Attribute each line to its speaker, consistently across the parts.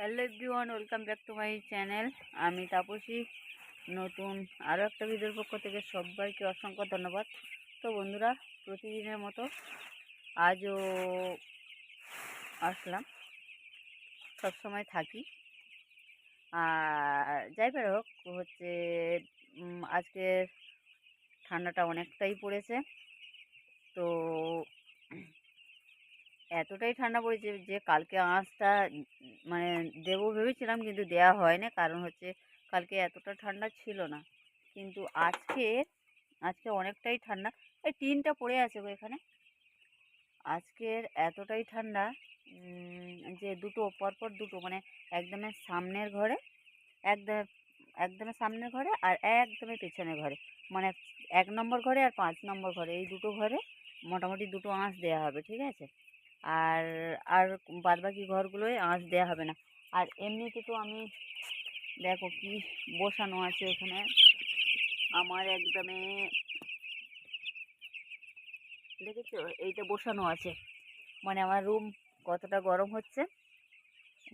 Speaker 1: Hello everyone, welcome back to my channel. আমি তাপসী। নতুন আরও একটা ভিডিওর পক্ষ থেকে সবাইকে অসংখ্য ধন্যবাদ। তো বন্ধুরা, প্রতিদিনের মতো আজও আসলাম, সবসময় থাকি। আর যাই বের হোক হচ্ছে আজকের ঠান্ডাটা অনেকটাই পড়েছে। তো এতটাই ঠান্ডা পড়েছে যে কালকে আঁচটা মানে দেবো ভেবেছিলাম, কিন্তু দেয়া হয় না। কারণ হচ্ছে কালকে এতটা ঠান্ডা ছিল না, কিন্তু আজকে অনেকটাই ঠান্ডা। এই টিনটা পড়ে আছে গো এখানে। আজকের এতটাই ঠান্ডা যে দুটো পরপর দুটো মানে একদমের সামনের ঘরে, একদম একদমের সামনের ঘরে আর একদমই পেছনের ঘরে, মানে 1 নম্বর ঘরে আর 5 নম্বর ঘরে, এই দুটো ঘরে মোটামুটি দুটো আঁচ দেওয়া হবে, ঠিক আছে। আর আর বাদবাকি ঘরগুলোয় আঁচ দেওয়া হবে না। আর এমনিতে তো আমি দেখো কি বসানো আছে এখানে আমার একদমে, দেখেছো এইটা বসানো আছে। মানে আমার রুম কতটা গরম হচ্ছে,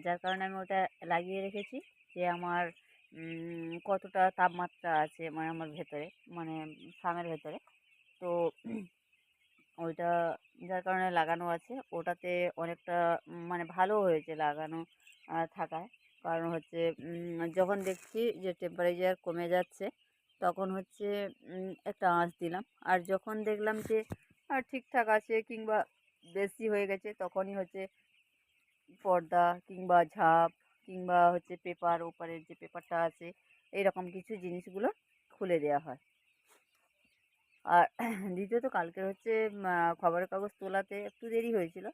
Speaker 1: যার কারণে আমি ওটা লাগিয়ে রেখেছি যে আমার কতটা তাপমাত্রা আছে মানে আমার ভেতরে, মানে ফার্মের ভেতরে। তো ওইটা যার কারণে লাগানো আছে, ওটাতে অনেকটা মানে ভালো হয়েছে লাগানো থাকায়। কারণ হচ্ছে যখন দেখছি যে টেম্পারেচার কমে যাচ্ছে, তখন হচ্ছে একটা আঁচ দিলাম। আর যখন দেখলাম যে ঠিকঠাক আছে কিংবা বেশি হয়ে গেছে, তখনই হচ্ছে পর্দা কিংবা ঝাঁপ কিংবা হচ্ছে পেপার, ওপারের যে পেপারটা আছে, এইরকম কিছু জিনিসগুলো খুলে দেওয়া হয়। আর দ্বিতীয়ত কালকে হচ্ছে খবরের কাগজ তোলাতে একটু দেরি হয়েছিল,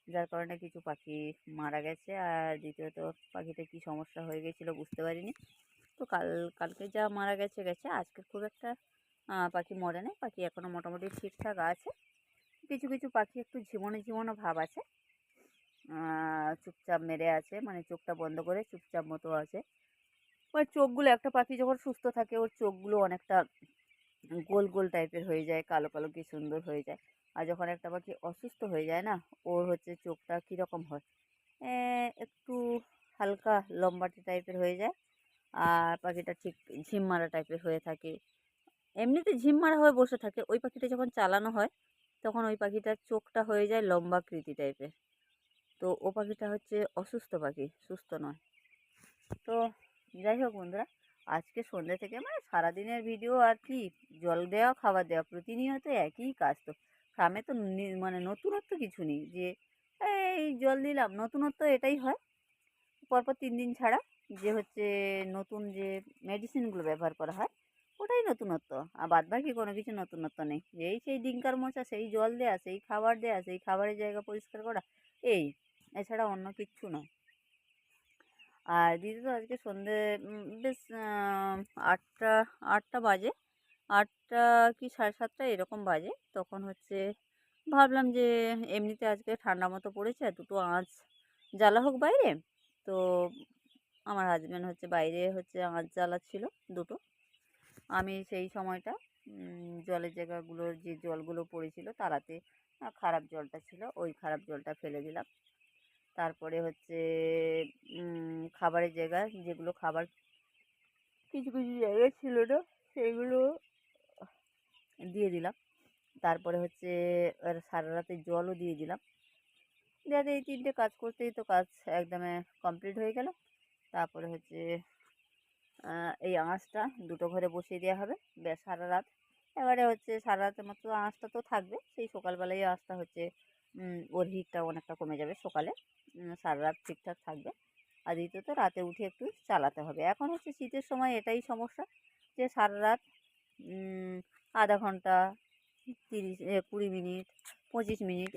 Speaker 1: যার কারণে কিছু পাখি মারা গেছে। আর দ্বিতীয়ত পাখিটা কী সমস্যা হয়ে গেছিলো বুঝতে পারিনি। তো কালকে যা মারা গেছে গেছে, আজকে খুব একটা পাখি মরে নেই, পাখি এখনও মোটামুটি ঠিকঠাক আছে। কিছু কিছু পাখি একটু ঝিমোনো ঝিমোনো ভাব আছে, চুপচাপ মেরে আছে, মানে চোখটা বন্ধ করে চুপচাপ মতো আছে। ওর চোখগুলো, একটা পাখি যখন সুস্থ থাকে ওর চোখগুলো অনেকটা গোল গোল টাইপের হয়ে যায়, কালো কালো কি সুন্দর হয়ে যায়। আর যখন একটা পাখি অসুস্থ হয়ে যায় না, ওর হচ্ছে চোখটা কীরকম হয়, একটু হালকা লম্বাটে টাইপের হয়ে যায়। আর পাখিটা ঠিক ঝিম মারা টাইপের হয়ে থাকে। এমনিতে ঝিম মারা হয়ে বসে থাকে, ওই পাখিটা যখন চালানো হয় তখন ওই পাখিটার চোখটা হয়ে যায় লম্বাকৃতি টাইপের। তো ও পাখিটা হচ্ছে অসুস্থ পাখি, সুস্থ নয়। তো যাই হোক বন্ধুরা, আজকে সন্ধ্যে থেকে মানে সারাদিনের ভিডিও আর কি, জল দেওয়া খাবার দেওয়া প্রতিনিয়ত একই কাজ। তো ফার্মে তো মানে নতুনত্ব কিছু নেই যে এই জল দিলাম, নতুনত্ব এটাই হয় পরপর 3 দিন ছাড়া যে হচ্ছে নতুন যে মেডিসিনগুলো ব্যবহার করা হয়, ওটাই নতুনত্ব। আর বাদবাকি কোনো কিছু নতুনত্ব নেই। সেই ডিঙ্কার মোছা, সেই জল দেয়া, সেই খাবার দেয়া, সেই খাবারের জায়গা পরিষ্কার করা, এই এছাড়া অন্য কিচ্ছু নয়। আর দ্বিতীয়ত আজকে সন্ধে বেশ আটটা আটটা বাজে, 8টা কি 7:30 এরকম বাজে। তখন হচ্ছে ভাবলাম যে এমনিতে আজকে ঠান্ডা মতো পড়েছে, দুটো আঁচ জ্বালা হোক বাইরে। তো আমার হাজব্যান্ড হচ্ছে বাইরে হচ্ছে আঁচ জ্বালাচ্ছিল দুটো। আমি সেই সময়টা জলের জায়গাগুলোর যে জলগুলো পড়েছিল তারাতে খারাপ জলটা ছিল, ওই খারাপ জলটা ফেলে দিলাম। তারপরে হচ্ছে খাবারের জায়গায় যেগুলো খাবার কিছু কিছু জায়গায় ছিল না, সেগুলো দিয়ে দিলাম। তারপরে হচ্ছে সারা রাতে জলও দিয়ে দিলাম। যাতে এই 3টে কাজ করতেই তো কাজ একদমে কমপ্লিট হয়ে গেল। তারপরে হচ্ছে এই আঁচটা দুটো ঘরে বসিয়ে দেওয়া হবে ব্যাস সারা রাত। এবারে হচ্ছে সারা রাতের মতো আঁচটা তো থাকবে, সেই সকালবেলায় আঁচটা হচ্ছে ওর হিটটা অনেকটা কমে যাবে সকালে, সারা রাত ঠিকঠাক থাকবে। আর দ্বিতীয়ত রাতে উঠে একটু চালাতে হবে। এখন হচ্ছে শীতের সময় এটাই সমস্যা যে সারা রাত আধা ঘন্টা, 20 মিনিট, 25 মিনিট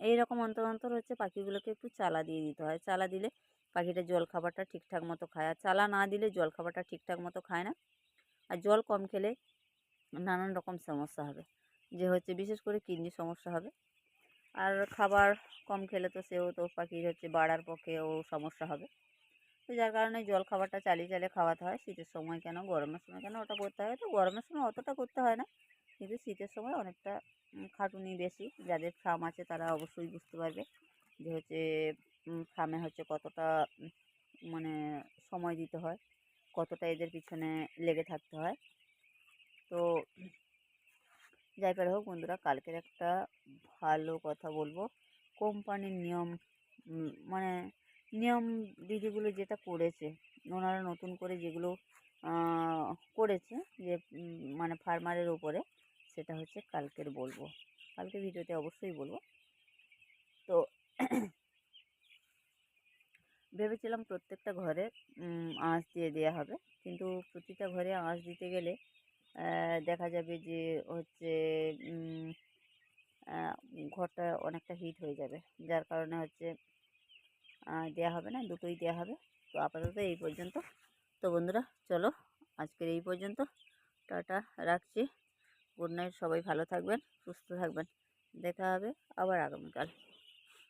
Speaker 1: এইরকম অন্তর অন্তর হচ্ছে পাখিগুলোকে একটু চালা দিয়ে দিতে হয়। চালা দিলে পাখিটা জল খাবারটা ঠিকঠাক মতো খায়, আর চালা না দিলে জল খাবারটা ঠিকঠাক মতো খায় না। আর জল কম খেলে নানান রকম সমস্যা হবে, যে হচ্ছে বিশেষ করে কিডনির সমস্যা হবে। আর খাবার কম খেলে তো সেও তো পাখির হচ্ছে বাড়ার পক্ষেও সমস্যা হবে। তো যার কারণে জল খাবারটা চালিয়ে চালিয়ে খাওয়াতে হয়। শীতের সময় কেন, গরমের সময় কেন ওটা করতে হয়। তো গরমের সময় অতটা করতে হয় না, কিন্তু শীতের সময় অনেকটা খাটুনি বেশি। যাদের ফার্ম আছে তারা অবশ্যই বুঝতে পারবে যে হচ্ছে ফার্মে হচ্ছে কতটা মানে সময় দিতে হয়, কতটা এদের পিছনে লেগে থাকতে হয়। তো যাই পারে হোক বন্ধুরা, কালকের একটা ভালো কথা বলবো। কোম্পানির নিয়ম মানে নিয়ম বিধিগুলো যেটা করেছে ওনারা, নতুন করে যেগুলো করেছে যে মানে ফার্মারের ওপরে, সেটা হচ্ছে কালকের বলবো, কালকে ভিডিওতে অবশ্যই বলবো। তো ভেবেছিলাম প্রত্যেকটা ঘরে আঁচ দিয়ে দেওয়া হবে, কিন্তু প্রতিটা ঘরে আঁচ দিতে গেলে দেখা যাবে যে হচ্ছে ঘরটা অনেকটা হিট হয়ে যাবে, যার কারণে হচ্ছে দেওয়া হবে না, দুটোই দেওয়া হবে। তো আপাতত এই পর্যন্ত। তো বন্ধুরা চলো আজকের এই পর্যন্ত, টাটা, রাখছি। গুড নাইট, সবাই ভালো থাকবেন, সুস্থ থাকবেন, দেখা হবে আবার আগামীকাল।